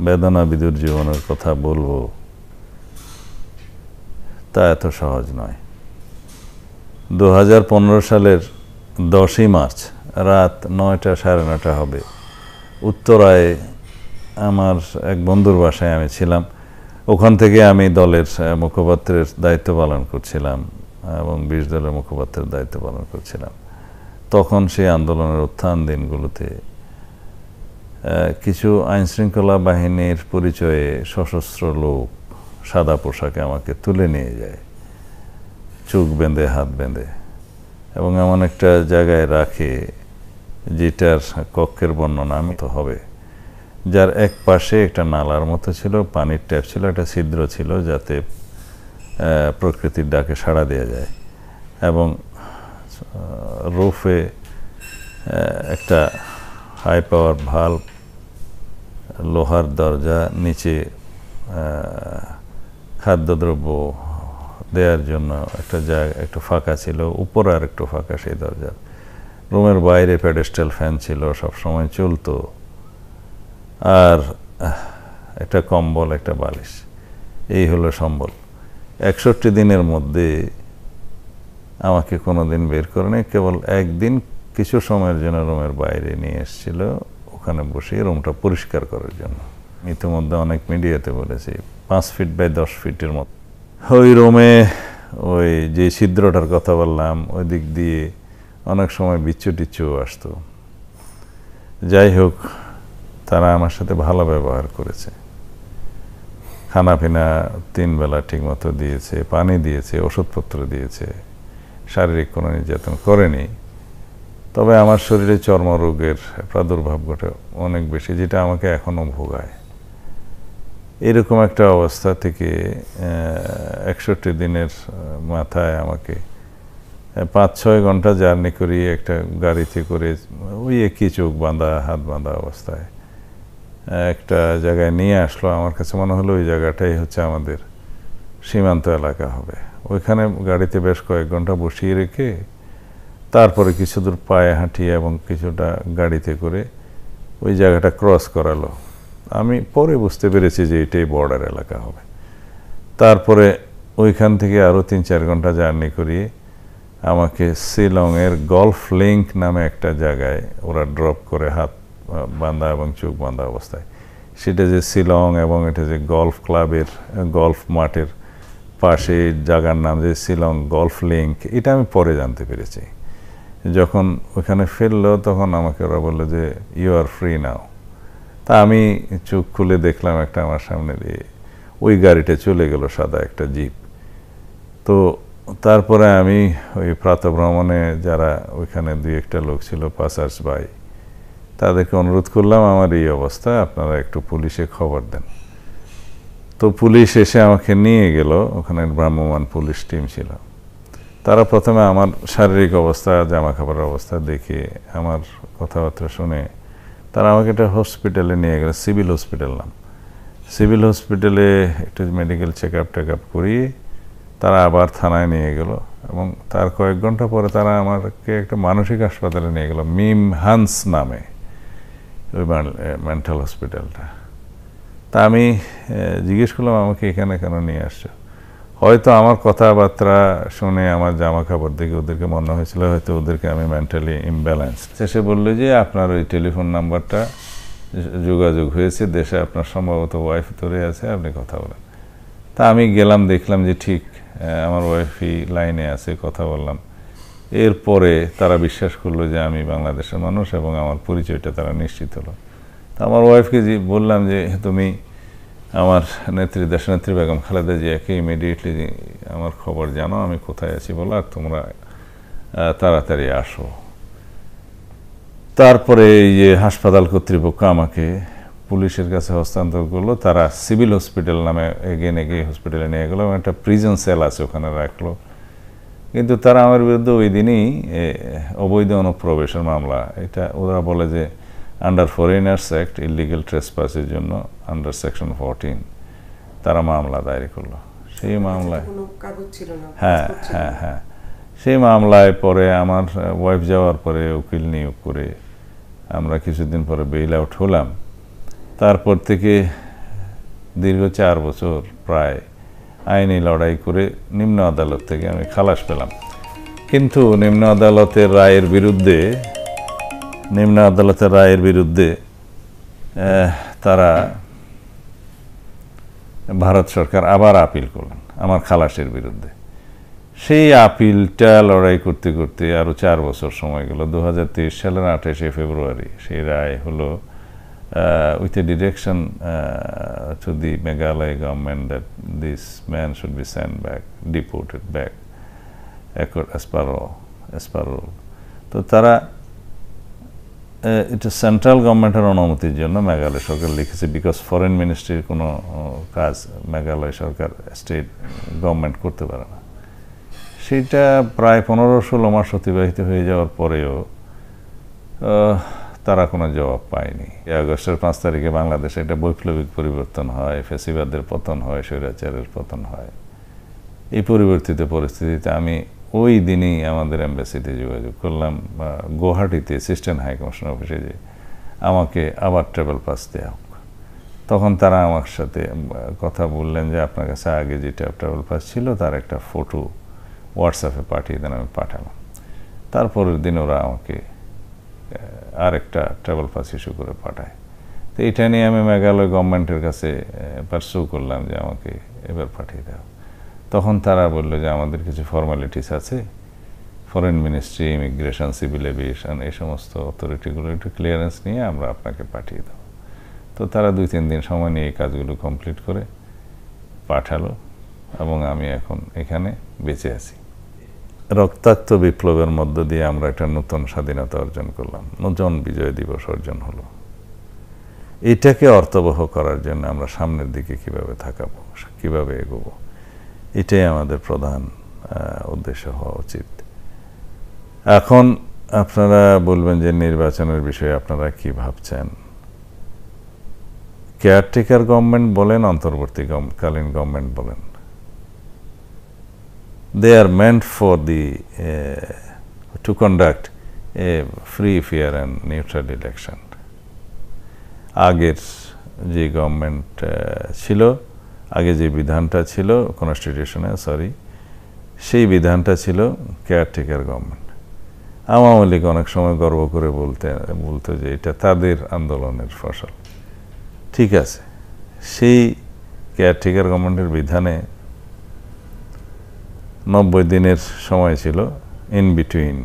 বেদনা বিদুর জীবনের কথা বলবো তা এত সহজ নয়। 2015 সালের 10ই মার্চ রাত 9টা সাড়ে 9টা হবে, উত্তরায় আমার এক বন্ধুর বাসায় আমি ছিলাম। ওখান থেকে আমি দলের মুখপাত্রের দায়িত্ব পালন করছিলাম এবং 20 দলের মুখপাত্রের দায়িত্ব পালন করছিলাম। তখন সেই আন্দোলনের উত্থান দিনগুলোতে কিছু আইনশৃঙ্খলা বাহিনীর পরিচয়ে সশস্ত্র লোক সাদা পোশাকে আমাকে তুলে নিয়ে যায়, চোখ বেঁধে হাত বেঁধে, এবং এমন একটা জায়গায় রাখে যেটার কক্ষের বর্ণনা আমি তো হবে, যার এক পাশে একটা নালার মতো ছিল, পানির ট্যাপ ছিল, একটা ছিদ্র ছিল যাতে প্রকৃতির ডাকে সাড়া দেওয়া যায়, এবং রুফে একটা হাই পাওয়ার ভাল্ব, লোহার দরজা, নিচে খাদ্যদ্রব্য দেওয়ার জন্য একটা জায়গা, একটু ফাঁকা ছিল, উপরে আর একটু ফাঁকা সেই দরজার। রুমের বাইরে প্যাডেস্টাল ফ্যান ছিল, সবসময় চলতো, আর একটা কম্বল, একটা বালিশ, এই হলো সম্বল। 61 দিনের মধ্যে আমাকে কোনোদিন বের করে নেই, কেবল একদিন কিছু সময়ের জন্য রুমের বাইরে নিয়ে এসেছিল, ওখানে বসে রুমটা পরিষ্কার করার জন্য। ইতিমধ্যে অনেক মিডিয়াতে বলেছি 5 ফিট বাই 10 ফিটের মতো ওই রুমে, ওই যে ছিদ্রটার কথা বললাম ওই দিক দিয়ে অনেক সময় বিচ্ছু টিচ্ছু আসতো। যাই হোক, তারা আমার সাথে ভালো ব্যবহার করেছে, খানা পিনা 3 বেলা ঠিক মতো দিয়েছে, পানি দিয়েছে, ওষুধপত্র দিয়েছে, শারীরিক কোনো নির্যাতন করেনি। তবে আমার শরীরে চর্মরোগের প্রাদুর্ভাব ঘটে অনেক বেশি, যেটা আমাকে এখনও ভোগায়। এরকম একটা অবস্থা থেকে 61 দিনের মাথায় আমাকে 5-6 ঘন্টা জার্নি করিয়ে একটা গাড়িতে করে ওই একই চোখ বাঁধা হাত বাঁধা অবস্থায় একটা জায়গায় নিয়ে আসলো। আমার কাছে মনে হলো ওই জায়গাটাই হচ্ছে আমাদের সীমান্ত এলাকা হবে। ওইখানে গাড়িতে বেশ কয়েক ঘন্টা বসিয়ে রেখে তারপরে কিছু দূর পায়ে হাঁটিয়ে এবং কিছুটা গাড়িতে করে ওই জায়গাটা ক্রস করালো। আমি পরে বুঝতে পেরেছি যে এটাই বর্ডার এলাকা হবে। তারপরে ওইখান থেকে আরও 3-4 ঘন্টা জার্নি করিয়ে আমাকে শিলংয়ের গলফ লিঙ্ক নামে একটা জায়গায় ওরা ড্রপ করে, হাত বাঁধা এবং চোখ বাঁধা অবস্থায়। সেটা যে শিলং এবং এটা যে গলফ ক্লাবের গলফ মাঠের পাশে জায়গার নাম যে শিলং গলফ লিঙ্ক, এটা আমি পরে জানতে পেরেছি। যখন ওখানে ফেললো তখন আমাকে ওরা বললো যে ইউ আর ফ্রি নাও। তা আমি চোখ খুলে দেখলাম একটা আমার সামনে দিয়ে ওই গাড়িটা চলে গেল, সাদা একটা জিপ। তো তারপরে আমি ওই প্রাতঃভ্রমণে যারা ওইখানে 2-1টা লোক ছিল, পাসার্স বাই, তাদেরকে অনুরোধ করলাম আমার এই অবস্থা, আপনারা একটু পুলিশে খবর দেন। তো পুলিশ এসে আমাকে নিয়ে গেল, ওখানে ভ্রাম্যমাণ পুলিশ টিম ছিল। তারা প্রথমে আমার শারীরিক অবস্থা, জামা কাপড়ের অবস্থা দেখে, আমার কথাবার্তা শুনে তারা আমাকে একটা হসপিটালে নিয়ে গেল, সিভিল হসপিটাল নাম। সিভিল হসপিটালে একটু মেডিকেল চেক আপ করিয়ে তারা আবার থানায় নিয়ে গেল, এবং তার কয়েক ঘন্টা পরে তারা আমাকে একটা মানসিক হাসপাতালে নিয়ে গেল, মিম হান্স নামে ওই মেন্টাল হসপিটালটা। তা আমি জিজ্ঞেস করলাম আমাকে এখানে কেন নিয়ে আসছো। হয়তো আমার কথাবার্তা শুনে, আমার জামা কাপড় দেখে ওদেরকে মনে হয়েছিল হয়তো ওদেরকে আমি মেন্টালি ইমব্যালেন্স। শেষে বললো যে আপনার ওই টেলিফোন নাম্বারটা যোগাযোগ হয়েছে, দেশে আপনার সম্ভবত ওয়াইফ ধরে আছে, আপনি কথা বলেন। তা আমি গেলাম, দেখলাম যে ঠিক আমার ওয়াইফই লাইনে আছে, কথা বললাম। এরপরে তারা বিশ্বাস করলো যে আমি বাংলাদেশের মানুষ এবং আমার পরিচয়টা তারা নিশ্চিত হলো। তা আমার ওয়াইফকে বললাম যে তুমি আমার দেশনেত্রী বেগম খালেদা জিয়াকে ইমিডিয়েটলি আমার খবর জানো, আমি কোথায় আছি বলো, আর তোমরা তাড়াতাড়ি আসো। তারপরে এই যে হাসপাতাল কর্তৃপক্ষ আমাকে পুলিশের কাছে হস্তান্তর করলো। তারা সিভিল হসপিটাল নামে এগিয়ে হসপিটালে নিয়ে গেলো, একটা প্রিজন সেল আছে ওখানে রাখলো। কিন্তু তারা আমার বিরুদ্ধে ওই দিনই অবৈধ অনুপ্রবেশের মামলা, এটা ওরা বলে যে আন্ডার ফরেনার্স অ্যাক্ট ইলিগাল ট্রেসপাসের জন্য আন্ডার সেকশন 14 তারা মামলা দায়ের করলো। সেই মামলায় হ্যাঁ সেই মামলায় পরে আমার ওয়াইফ যাওয়ার পরে উকিল নিয়োগ করে আমরা কিছুদিন পরে বেইল আউট হলাম। তারপর থেকে দীর্ঘ 4 বছর প্রায় আইনি লড়াই করে নিম্ন আদালত থেকে আমি খালাস পেলাম। কিন্তু নিম্ন আদালতের রায়ের বিরুদ্ধে তারা ভারত সরকার আবার আপিল করলেন আমার খালাসের বিরুদ্ধে। সেই আপিলটা লড়াই করতে করতে আরও 4 বছর সময় গেল। 2023 সালের 28শে ফেব্রুয়ারি সেই রায় হলো with a direction to the Meghalaya government that this man should be sent back, deported back as per rule. তো তারা এটা সেন্ট্রাল গভর্নমেন্টের অনুমতির জন্য মেঘালয় সরকার লিখেছে, বিকজ ফরেন মিনিস্ট্রির কোনো কাজ মেঘালয় সরকার স্টেট গভর্নমেন্ট করতে পারে না। সেটা প্রায় 15-16 মাস অতিবাহিত হয়ে যাওয়ার পরেও তারা কোনো জবাব পায়নি। আগস্টের 5 তারিখে বাংলাদেশে একটা বৈপ্লবিক পরিবর্তন হয়, ফ্যাসিবাদের পতন হয়, স্বৈরাচারের পতন হয়। এই পরিবর্তিত পরিস্থিতিতে আমি ওই দিনই আমাদের এম্বাসিতে যোগাযোগ করলাম গুয়াহাটিতে অ্যাসিস্ট্যান্ট হাই কমিশনার অফিসে, যে আমাকে আবার ট্রাভেল পাস দেওয়া হোক। তখন তারা আমার সাথে কথা বললেন যে আপনার কাছে আগে যেটা ট্রাভেল পাস ছিল তার একটা ফটো হোয়াটসঅ্যাপে পাঠিয়ে দেন। আমি পাঠালাম। তারপরের দিন ওরা আমাকে আরেকটা ট্রাভেল পাস ইস্যু করে পাঠায়। তো এটা নিয়ে আমি মেঘালয় গভর্নমেন্টের কাছে পারসু করলাম যে আমাকে এবার পাঠিয়ে দাও। তখন তারা বললো যে আমাদের কিছু ফর্মালিটিস আছে, foreign ministry, immigration, civil aviation, এই সমস্ত অথরিটিগুলো একটু ক্লিয়ারেন্স নিয়ে আমরা আপনাকে পাঠিয়ে দেব। তো তারা 2-3 দিন সময় নিয়ে এই কাজগুলো কমপ্লিট করে পাঠালো এবং আমি এখন এখানে বেঁচে আছি। রক্তাক্ত বিপ্লবের মধ্য দিয়ে আমরা একটা নতুন স্বাধীনতা অর্জন করলাম, নতুন বিজয় দিবস অর্জন হলো। এটাকে অর্থবহ করার জন্য আমরা সামনের দিকে কিভাবে থাকাবো, কিভাবে এগোবো, এটাই আমাদের প্রধান উদ্দেশ্য হওয়া উচিত। এখন আপনারা বলবেন যে নির্বাচনের বিষয়ে আপনারা কি ভাবছেন। কেয়ারটেকার গভর্নমেন্ট বলেন, অন্তর্বর্তীকালীন গভর্নমেন্ট বলেন, they are meant for to conduct a free, fair and neutral election. আগের যে গভর্নমেন্ট ছিল, আগে যে বিধানটা ছিল কনস্টিটিউশনে, সেই বিধানটা ছিল কেয়ারটেকার গভর্নমেন্ট। আওয়ামী লীগ অনেক সময় গর্ব করে বলতো যে এটা তাদের আন্দোলনের ফসল। ঠিক আছে, সেই কেয়ারটেকার গভর্নমেন্টের বিধানে 90 দিনের সময় ছিল ইন বিটুইন।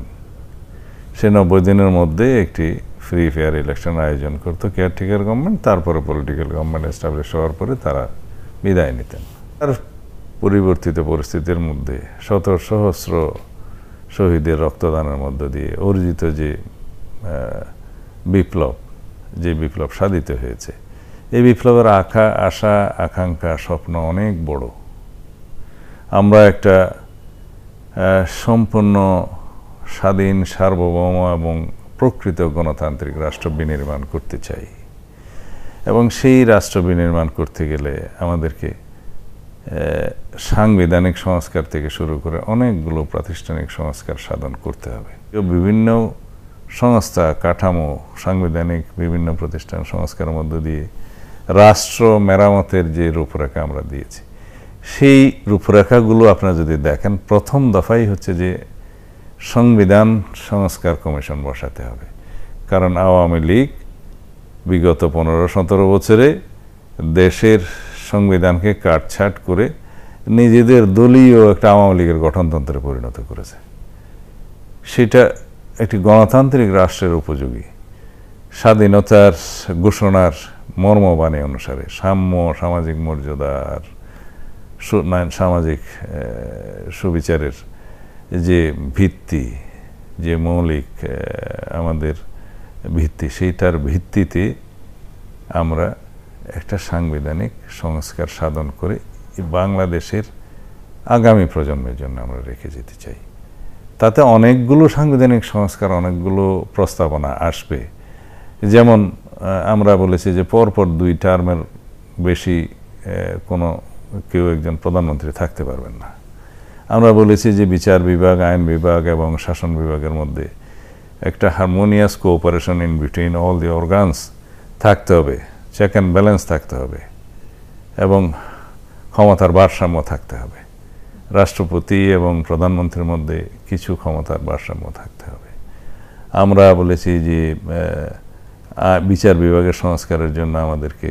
সে 90 দিনের মধ্যে একটি ফ্রি ফেয়ার ইলেকশন আয়োজন করতো কেয়ারটেকার গভর্নমেন্ট। তারপরে পলিটিক্যাল গভর্নমেন্ট এস্টাবলিশ হওয়ার পরে তারা বিদায় নিতেন। আর পরিবর্তিত পরিস্থিতির মধ্যে শত সহস্র শহীদের রক্তদানের মধ্য দিয়ে অর্জিত যে বিপ্লব সাধিত হয়েছে, এই বিপ্লবের আশা, আকাঙ্ক্ষা, স্বপ্ন অনেক বড়। আমরা একটা সম্পূর্ণ স্বাধীন, সার্বভৌম এবং প্রকৃত গণতান্ত্রিক রাষ্ট্র বিনির্মাণ করতে চাই। এবং সেই রাষ্ট্র বিনির্মাণ করতে গেলে আমাদেরকে সাংবিধানিক সংস্কার থেকে শুরু করে অনেকগুলো প্রাতিষ্ঠানিক সংস্কার সাধন করতে হবে। বিভিন্ন সংস্থা, কাঠামো, সাংবিধানিক বিভিন্ন প্রতিষ্ঠান সংস্কারের মধ্য দিয়ে রাষ্ট্র মেরামতের যে রূপরেখা আমরা দিয়েছি, সেই রূপরেখাগুলো আপনারা যদি দেখেন, প্রথম দফাই হচ্ছে যে সংবিধান সংস্কার কমিশন বসাতে হবে। কারণ আওয়ামী লীগ বিগত 15-17 বছরে দেশের সংবিধানকে কাটছাট করে নিজেদের দলীয় একটা আওয়ামী লীগের গঠনতন্ত্রে পরিণত করেছে। সেটা একটি গণতান্ত্রিক রাষ্ট্রের উপযোগী, স্বাধীনতার ঘোষণার মর্মবাণী অনুসারে সাম্য, সামাজিক মর্যাদার, সামাজিক সুবিচারের যে ভিত্তি, যে মৌলিক আমাদের ভিত্তি, সেইটার ভিত্তিতে আমরা একটা সাংবিধানিক সংস্কার সাধন করে বাংলাদেশের আগামী প্রজন্মের জন্য আমরা রেখে যেতে চাই। তাতে অনেকগুলো সাংবিধানিক সংস্কার, অনেকগুলো প্রস্তাবনা আসবে। যেমন আমরা বলেছি যে পরপর 2 টার্মের বেশি কেউ একজন প্রধানমন্ত্রী থাকতে পারবেন না। আমরা বলেছি যে বিচার বিভাগ, আইন বিভাগ এবং শাসন বিভাগের মধ্যে একটা harmonious cooperation in between all the organs থাকতে হবে, চেক অ্যান্ড ব্যালেন্স থাকতে হবে। এবং ক্ষমতার ভারসাম্য থাকতে হবে। রাষ্ট্রপতি এবং প্রধানমন্ত্রীর মধ্যে কিছু ক্ষমতার ভারসাম্য থাকতে হবে। আমরা বলেছি যে বিচার বিভাগের সংস্কারের জন্য আমাদেরকে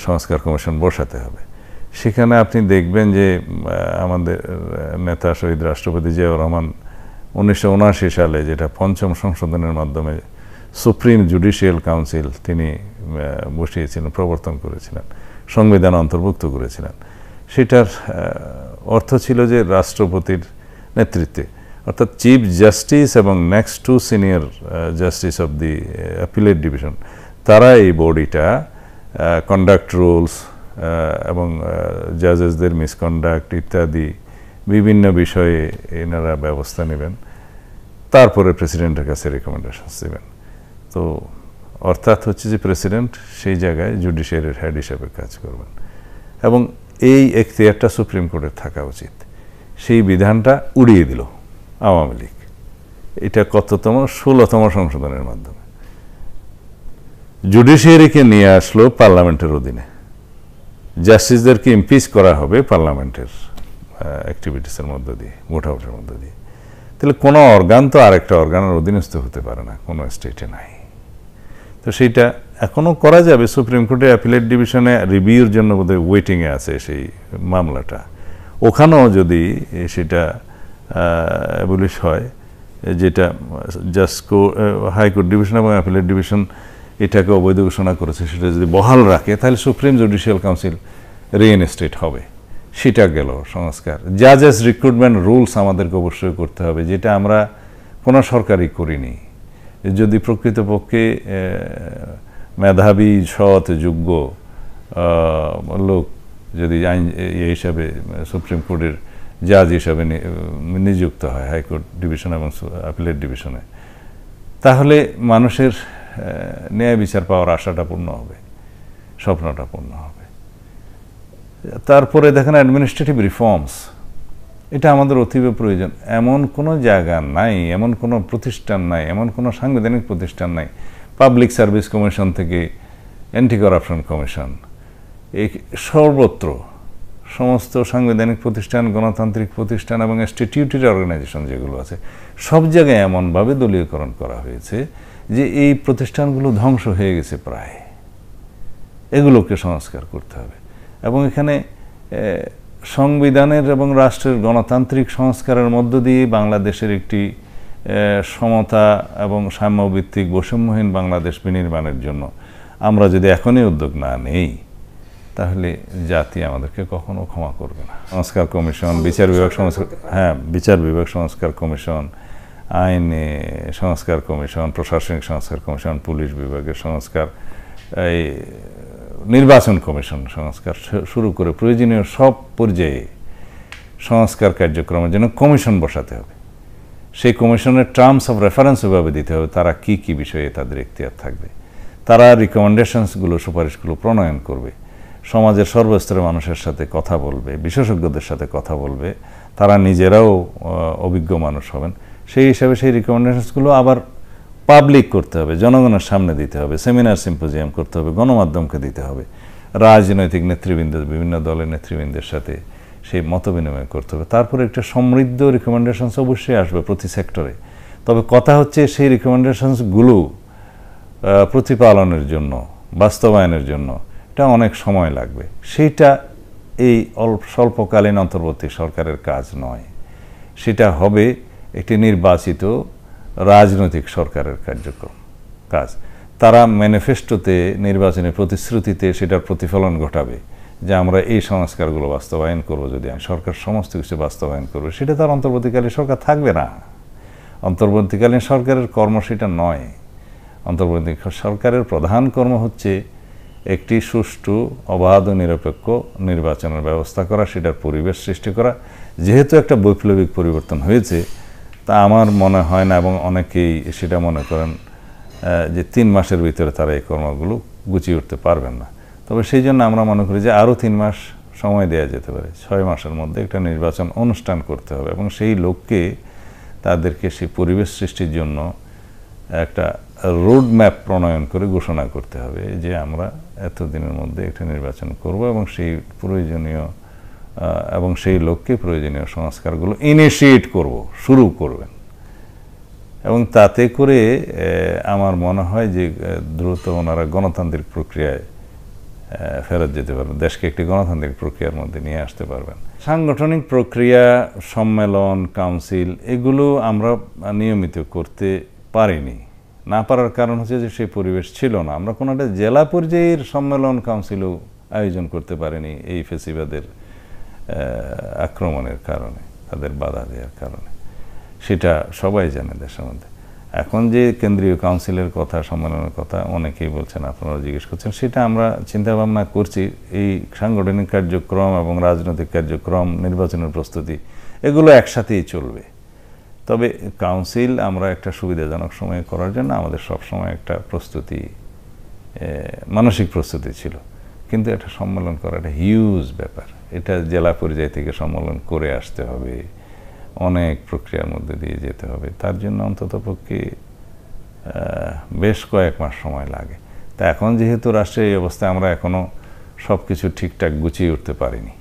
সংস্কার কমিশন বসাতে হবে। সেখানে আপনি দেখবেন যে আমাদের নেতা শহীদ রাষ্ট্রপতি জিয়াউর রহমান 1979 সালে যেটা পঞ্চম সংশোধনের মাধ্যমে সুপ্রিম জুডিশিয়াল কাউন্সিল তিনি বসিয়েছিলেন, প্রবর্তন করেছিলেন, সংবিধান অন্তর্ভুক্ত করেছিলেন। সেটার অর্থ ছিল যে রাষ্ট্রপতির নেতৃত্বে, অর্থাৎ চিফ জাস্টিস এবং next to senior justice of the appellate division, তারা এই বডিটা কন্ডাক্ট রুলস এবং জাজেসদের মিসকন্ডাক্ট ইত্যাদি বিভিন্ন বিষয়ে এনারা ব্যবস্থা নেবেন, তারপরে প্রেসিডেন্টের কাছে রেকমেন্ডেশনস দেবেন। তো অর্থাৎ হচ্ছে যে প্রেসিডেন্ট সেই জায়গায় জুডিশিয়ারির হেড হিসেবে কাজ করবেন এবং এই এখতিয়ারটা সুপ্রিম কোর্টের থাকা উচিত। সেই বিধানটা উড়িয়ে দিল আওয়ামী লীগ। এটা কততম 16তম সংশোধনের মাধ্যমে জুডিশিয়ারিকে নিয়ে আসলো পার্লামেন্টের অধীনে। জাস্টিসদেরকে ইমপিচ করা হবে পার্লামেন্টের অ্যাক্টিভিটিসের মধ্য দিয়ে, ভোট আউটের মধ্য দিয়ে। তাহলে কোনো অর্গান তো আরেকটা অর্গানের অধীনস্থ হতে পারে না, কোনো স্টেটে নাই। তো সেইটা এখনও করা যাবে। সুপ্রিম কোর্টে অ্যাপিলেট ডিভিশনে রিভিউর জন্য বোধহয় ওয়েটিংয়ে আছে সেই মামলাটা। ওখানেও যদি সেটা অ্যাবলিশ হয়, যেটা জাস্ট হাইকোর্ট ডিভিশন এবং অ্যাপিলেট ডিভিশন এটাকে অবৈধ ঘোষণা করেছে, সেটা যদি বহাল রাখে তাহলে সুপ্রিম জুডিশিয়াল কাউন্সিল রিইনস্টেট হবে। সেটা গেল সংস্কার। জাজেস রিক্রুটমেন্ট রুলস আমাদেরকে অবশ্যই করতে হবে, যেটা আমরা কোনো সরকারই করিনি। যদি প্রকৃতপক্ষে মেধাবী, সৎ, যোগ্য লোক যদি আইন হিসাবে সুপ্রিম কোর্টের জাজ হিসাবে নিযুক্ত হয় হাইকোর্ট ডিভিশন এবং অ্যাপিলেট ডিভিশনে, তাহলে মানুষের ন্যায় বিচার পাওয়ার আশাটা পূর্ণ হবে, স্বপ্নটা পূর্ণ হবে। তারপরে দেখেন অ্যাডমিনিস্ট্রেটিভ রিফর্মস, এটা আমাদের অতীব প্রয়োজন। এমন কোনো জায়গা নাই, এমন কোনো প্রতিষ্ঠান নাই, এমন কোনো সাংবিধানিক প্রতিষ্ঠান নাই, পাবলিক সার্ভিস কমিশন থেকে অ্যান্টি করাপশন কমিশন, এই সর্বত্র সমস্ত সাংবিধানিক প্রতিষ্ঠান, গণতান্ত্রিক প্রতিষ্ঠান এবং স্ট্যাটিউটরি অর্গানাইজেশন যেগুলো আছে, সব জায়গায় এমনভাবে দলীয়করণ করা হয়েছে যে এই প্রতিষ্ঠানগুলো ধ্বংস হয়ে গেছে প্রায়। এগুলোকে সংস্কার করতে হবে এবং এখানে সংবিধানের এবং রাষ্ট্রের গণতান্ত্রিক সংস্কারের মধ্য দিয়ে বাংলাদেশের একটি সমতা এবং সাম্যভিত্তিক বৈষম্যহীন বাংলাদেশ বিনির্মাণের জন্য আমরা যদি এখনই উদ্যোগ না নেই, তাহলে জাতি আমাদেরকে কখনো ক্ষমা করবে না। সংস্কার কমিশন, বিচার বিভাগ সংস্কার, বিচার বিভাগ সংস্কার কমিশন, আইন সংস্কার কমিশন, প্রশাসনিক সংস্কার কমিশন, পুলিশ বিভাগের সংস্কার, এই নির্বাচন কমিশন সংস্কার শুরু করে প্রয়োজনীয় সব পর্যায়ে সংস্কার কার্যক্রমের জন্য কমিশন বসাতে হবে। সেই কমিশনের টার্মস অফ রেফারেন্স ওইভাবে দিতে হবে, তারা কি কি বিষয়ে তাদের এখতিয়ার থাকবে, তারা রিকমেন্ডেশনসগুলো, সুপারিশগুলো প্রণয়ন করবে, সমাজের সর্বস্তরের মানুষের সাথে কথা বলবে, বিশেষজ্ঞদের সাথে কথা বলবে, তারা নিজেরাও অভিজ্ঞ মানুষ হবেন। সেই হিসাবে সেই রিকমেন্ডেশনসগুলো আবার পাবলিক করতে হবে, জনগণের সামনে দিতে হবে, সেমিনার সিম্পোজিয়াম করতে হবে, গণমাধ্যমকে দিতে হবে, রাজনৈতিক নেতৃবৃন্দ, বিভিন্ন দলের নেতৃবৃন্দের সাথে সেই মত বিনিময় করতে হবে। তারপরে একটা সমৃদ্ধ রিকমেন্ডেশনস অবশ্যই আসবে প্রতি সেক্টরে। তবে কথা হচ্ছে সেই রিকমেন্ডেশনসগুলো প্রতিপালনের জন্য, বাস্তবায়নের জন্য এটা অনেক সময় লাগবে। সেইটা এই স্বল্পকালীন অন্তর্বর্তী সরকারের কাজ নয়, সেটা হবে একটি নির্বাচিত রাজনৈতিক সরকারের কাজ। তারা ম্যানিফেস্টোতে, নির্বাচনী প্রতিশ্রুতিতে সেটার প্রতিফলন ঘটাবে যে আমরা এই সংস্কারগুলো বাস্তবায়ন করব। যদি সরকার সমস্ত কিছু বাস্তবায়ন করবে, সেটা তার অন্তর্বর্তীকালীন সরকার থাকবে না। অন্তর্বর্তীকালীন সরকারের কর্ম সেটা নয়। অন্তর্বর্তী সরকারের প্রধান কর্ম হচ্ছে একটি সুষ্ঠু, অবাধ ও নিরপেক্ষ নির্বাচনের ব্যবস্থা করা, সেটার পরিবেশ সৃষ্টি করা। যেহেতু একটা বৈপ্লবিক পরিবর্তন হয়েছে, তা আমার মনে হয় না, এবং অনেকেই সেটা মনে করেন যে 3 মাসের ভিতরে তারা এই কর্মগুলো গুছিয়ে উঠতে পারবেন না। তবে সেই জন্য আমরা মনে করি যে আরও 3 মাস সময় দেওয়া যেতে পারে। 6 মাসের মধ্যে একটা নির্বাচন অনুষ্ঠান করতে হবে এবং সেই লোককে, তাদেরকে সেই পরিবেশ সৃষ্টির জন্য একটা রোড ম্যাপ প্রণয়ন করে ঘোষণা করতে হবে যে আমরা এতদিনের মধ্যে একটা নির্বাচন করব এবং সেই প্রয়োজনীয় এবং সেই লক্ষ্যে প্রয়োজনীয় সংস্কারগুলো ইনিশিয়েট করব, শুরু করবেন। এবং তাতে করে আমার মনে হয় যে দ্রুত ওনারা গণতান্ত্রিক প্রক্রিয়ায় ফেরত যেতে পারবেন, দেশকে একটি গণতান্ত্রিক প্রক্রিয়ার মধ্যে নিয়ে আসতে পারবেন। সাংগঠনিক প্রক্রিয়া, সম্মেলন, কাউন্সিল এগুলো আমরা নিয়মিত করতে পারিনি। না পারার কারণ হচ্ছে যে সেই পরিবেশ ছিল না। আমরা কোনো একটা জেলা পর্যায়ের সম্মেলন, কাউন্সিলও আয়োজন করতে পারিনি এই ফেসিবাদের আক্রমণের কারণে, তাদের বাধা দেওয়ার কারণে। সেটা সবাই জানে দেশের মধ্যে। এখন যে কেন্দ্রীয় কাউন্সিলের কথা, সম্মেলনের কথা অনেকেই বলছেন, আপনারা জিজ্ঞেস করছেন, সেটা আমরা চিন্তা ভাবনা করছি। এই সাংগঠনিক কার্যক্রম এবং রাজনৈতিক কার্যক্রম, নির্বাচনের প্রস্তুতি এগুলো একসাথেই চলবে। তবে কাউন্সিল আমরা একটা সুবিধাজনক সময়ে করার জন্য আমাদের সবসময় একটা প্রস্তুতি, মানসিক প্রস্তুতি ছিল। কিন্তু একটা সম্মেলন করা একটা হিউজ ব্যাপার। এটা জেলা পর্যায় থেকে সম্মেলন করে আসতে হবে, অনেক প্রক্রিয়ার মধ্যে দিয়ে যেতে হবে। তার জন্য অন্তত পক্ষে বেশ কয়েক মাস সময় লাগে। তা এখন যেহেতু রাষ্ট্রের এই অবস্থায় আমরা এখনও সব কিছু ঠিকঠাক গুছিয়ে উঠতে পারিনি,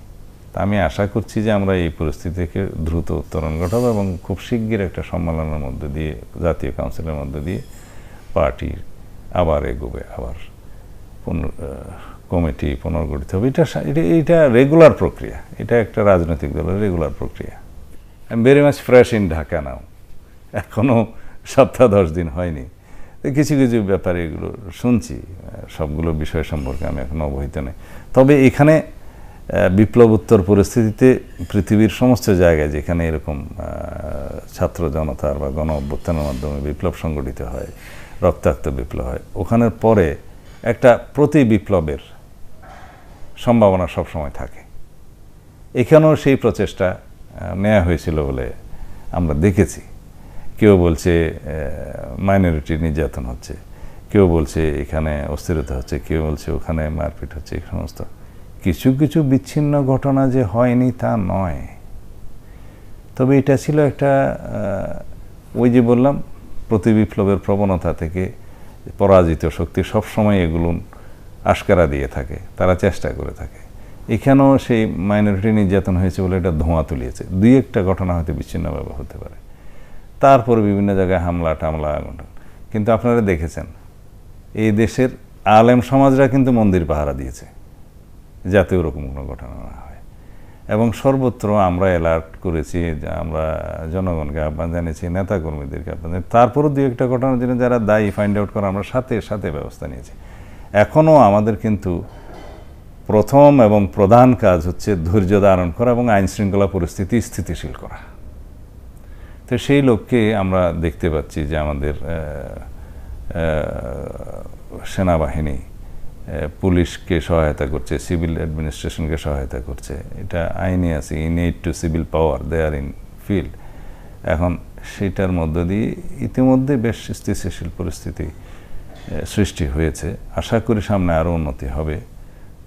তা আমি আশা করছি যে আমরা এই পরিস্থিতি থেকে দ্রুত উত্তরণ ঘটাবো এবং খুব শিগগির একটা সম্মেলনের মধ্যে দিয়ে, জাতীয় কাউন্সিলের মধ্যে দিয়ে পার্টি আবার এগোবে, আবার কমিটি পুনর্গঠিত হবে। এটা রেগুলার প্রক্রিয়া, এটা একটা রাজনৈতিক দলের রেগুলার প্রক্রিয়া। I am very much fresh in Dhaka now, এখনও সপ্তাহ 10 দিন হয়নি। কিছু কিছু ব্যাপারে এগুলো শুনছি, সবগুলো বিষয় সম্পর্কে আমি এখনো অবহিত নেই। তবে এখানে বিপ্লবোত্তর পরিস্থিতিতে পৃথিবীর সমস্ত জায়গায় যেখানে এরকম ছাত্র জনতার বা গণ অভ্যুত্থানের মাধ্যমে বিপ্লব সংগঠিত হয়, রক্তাক্ত বিপ্লব হয়, ওখানের পরে একটা প্রতি বিপ্লবের সম্ভাবনা সবসময় থাকে। এখানেও সেই প্রচেষ্টা নেওয়া হয়েছিল বলে আমরা দেখেছি। কেউ বলছে মাইনরিটি নির্যাতন হচ্ছে, কেউ বলছে এখানে অস্থিরতা হচ্ছে, কেউ বলছে ওখানে মারপিট হচ্ছে। এই সমস্ত কিছু কিছু বিচ্ছিন্ন ঘটনা যে হয়নি তা নয়। তবে এটা ছিল একটা, ওই যে বললাম, প্রতি বিপ্লবের প্রবণতা থেকে পরাজিত শক্তি সবসময় এগুলো আশকারা দিয়ে থাকে, তারা চেষ্টা করে থাকে। এখানেও সেই মাইনরিটি নির্যাতন হয়েছে বলে এটা ধোঁয়া তুলিয়েছে। 2-1টা ঘটনা হয়তো বিচ্ছিন্নভাবে হতে পারে, তারপরে বিভিন্ন জায়গায় হামলা টামলা। কিন্তু আপনারা দেখেছেন এই দেশের আলেম সমাজরা কিন্তু মন্দির পাহারা দিয়েছে যাতে ওরকম কোনো ঘটনা না হয়। এবং সর্বত্র আমরা অ্যালার্ট করেছি, আমরা জনগণকে আহ্বান জানিয়েছি, নেতাকর্মীদেরকে আহ্বান জানিয়েছি। তারপরও 2-1টা ঘটনার জন্য যারা দায়ী ফাইন্ড আউট করা আমরা সাথে সাথে ব্যবস্থা নিয়েছি। এখনও আমাদের কিন্তু প্রথম এবং প্রধান কাজ হচ্ছে ধৈর্য ধারণ করা এবং আইন শৃঙ্খলা পরিস্থিতি স্থিতিশীল করা। তো সেই লক্ষ্যে আমরা দেখতে পাচ্ছি যে আমাদের সেনাবাহিনী পুলিশকে সহায়তা করছে, সিভিল অ্যাডমিনিস্ট্রেশনকে সহায়তা করছে। এটা আইনে আছে, in aid to civil power there in field. এখন সেটার মধ্য দিয়ে ইতিমধ্যে বেশ স্থিতিশীল পরিস্থিতি সৃষ্টি হয়েছে। আশা করি সামনে আরও উন্নতি হবে।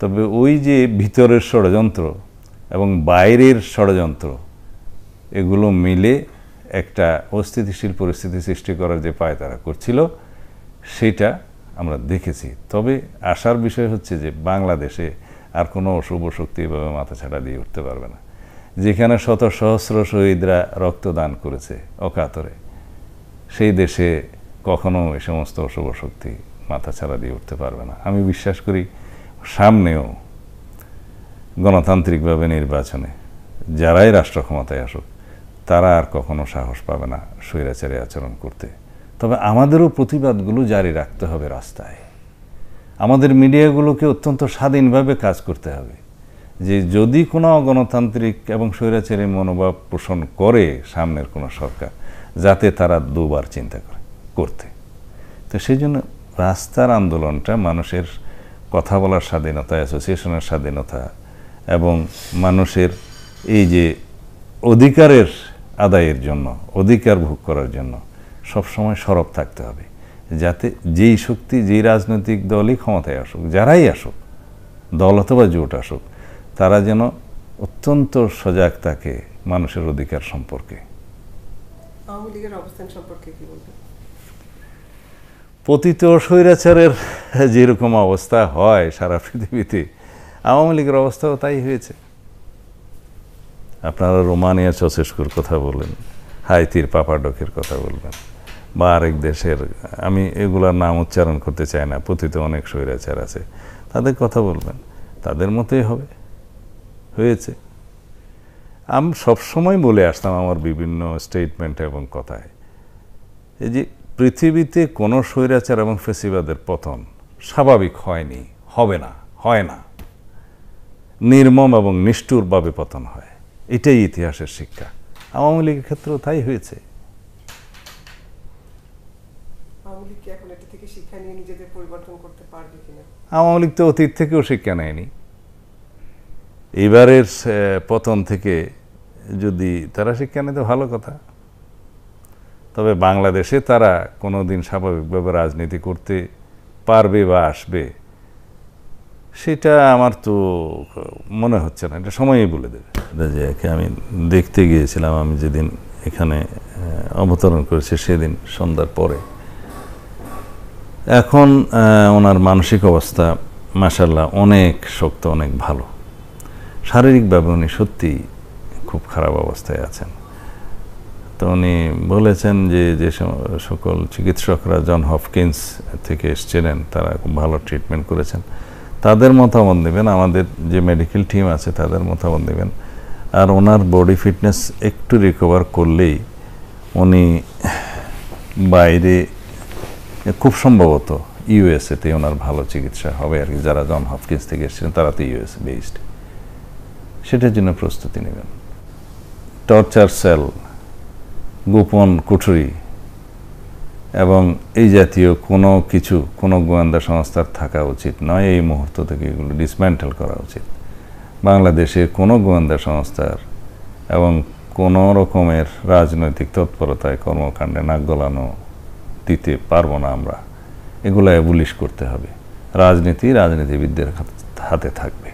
তবে ওই যে ভিতরের ষড়যন্ত্র এবং বাইরের ষড়যন্ত্র এগুলো মিলে একটা অস্থিতিশীল পরিস্থিতি সৃষ্টি করার যে পায়তারা করছিল সেটা আমরা দেখেছি। তবে আশার বিষয় হচ্ছে যে বাংলাদেশে আর কোনো অশুভ শক্তি এভাবে মাথাছাড়া দিয়ে উঠতে পারবে না। যেখানে শত সহস্র শহীদরা রক্তদান করেছে অকাতরে, সেই দেশে কখনো এই সমস্ত অশুভ শক্তি মাথাছাড়া দিয়ে উঠতে পারবে না। আমি বিশ্বাস করি সামনেও গণতান্ত্রিকভাবে নির্বাচনে যারাই রাষ্ট্র ক্ষমতায় আসুক তারা আর কখনো সাহস পাবে না স্বৈরাচারী আচরণ করতে। তবে আমাদেরও প্রতিবাদগুলো জারি রাখতে হবে রাস্তায়। আমাদের মিডিয়াগুলোকে অত্যন্ত স্বাধীনভাবে কাজ করতে হবে যে যদি কোনো গণতান্ত্রিক এবং স্বৈরাচারী মনোভাব পোষণ করে সামনের কোনো সরকার, যাতে তারা দুবার চিন্তা করতে। তো সেই জন্য রাস্তার আন্দোলনটা মানুষের কথা বলার স্বাধীনতা, অ্যাসোসিয়েশনের স্বাধীনতা এবং মানুষের এই যে অধিকারের আদায়ের জন্য, অধিকার ভোগ করার জন্য সবসময় সরব থাকতে হবে, যাতে যেই শক্তি, যেই রাজনৈতিক দলই ক্ষমতায় আসুক, যারাই আসুক, দল অথবা জোট আসুক, তারা যেন অত্যন্ত সজাগ থাকে মানুষের অধিকার সম্পর্কে। আওয়ামী লীগের অবস্থান সম্পর্কে কি বলবেন? পতিত স্বৈরাচারের যেরকম অবস্থা হয় সারা পৃথিবীতে, আওয়ামী লীগের অবস্থাও তাই হয়েছে। আপনারা রোমানিয়া চসেস্কুর কথা বলেন, হাইতির পাপাডকের কথা বলবেন, বা আরেক দেশের, আমি এগুলার নাম উচ্চারণ করতে চাই না, পতিত অনেক স্বৈরাচার আছে, তাদের কথা বলবেন, তাদের মতোই হবে, হয়েছে। আমি সবসময় বলে আসতাম আমার বিভিন্ন স্টেটমেন্ট এবং কথায়, এই যে পৃথিবীতে কোনো স্বৈরাচার এবং ফেসিবাদের পতন স্বাভাবিক হয়নি, হবে না, হয় না, নির্মম এবং নিষ্ঠুরভাবে পতন হয়, এটাই ইতিহাসের শিক্ষা। আওয়ামী লীগের ক্ষেত্রেও তাই হয়েছে। আওয়ামী লীগ তো অতীত থেকেও শিক্ষা নেয়নি, এবারের পতন থেকে যদি তারা শিক্ষা নেয় তো ভালো কথা। তবে বাংলাদেশে তারা কোনোদিন স্বাভাবিকভাবে রাজনীতি করতে পারবে বা আসবে সেটা আমার তো মনে হচ্ছে না, এটা সময়ই বলে দেবে। রাজিয়াকে আমি দেখতে গিয়েছিলাম, আমি যেদিন এখানে অবতরণ করেছি সেদিন সন্ধ্যার পরে। এখন ওনার মানসিক অবস্থা মাশাআল্লাহ অনেক শক্ত, অনেক ভালো। শারীরিকভাবে উনি সত্যিই খুব খারাপ অবস্থায় আছেন। তো উনি বলেছেন যে যে সকল চিকিৎসকরা জন হপকিন্স থেকে এসেছিলেন তারা খুব ভালো ট্রিটমেন্ট করেছেন, তাদের মতামত নেবেন, আমাদের যে মেডিকেল টিম আছে তাদের মতামত নেবেন। আর ওনার বডি ফিটনেস একটু রিকভার করলেই উনি বাইরে, খুব সম্ভবত ইউএসএতে ওনার ভালো চিকিৎসা হবে আর কি। যারা জন হপকিন্স থেকে এসেছিলেন তারা তো ইউএস বেসড, সেটার জন্য প্রস্তুতি নেবেন। টর্চার সেল, গোপন কুঠুরি এবং এই জাতীয় কোনো কিছু কোনো গোয়েন্দা সংস্থার থাকা উচিত নয়। এই মুহূর্ত থেকে এগুলো ডিসম্যান্টেল করা উচিত। বাংলাদেশে কোনো গোয়েন্দা সংস্থার এবং কোনো রকমের রাজনৈতিক তৎপরতায় কর্মকাণ্ডে নাক গলানো দিতে পারবো না আমরা। এগুলো অ্যাবলিশ করতে হবে। রাজনীতি রাজনীতিবিদদের হাতে থাকবে।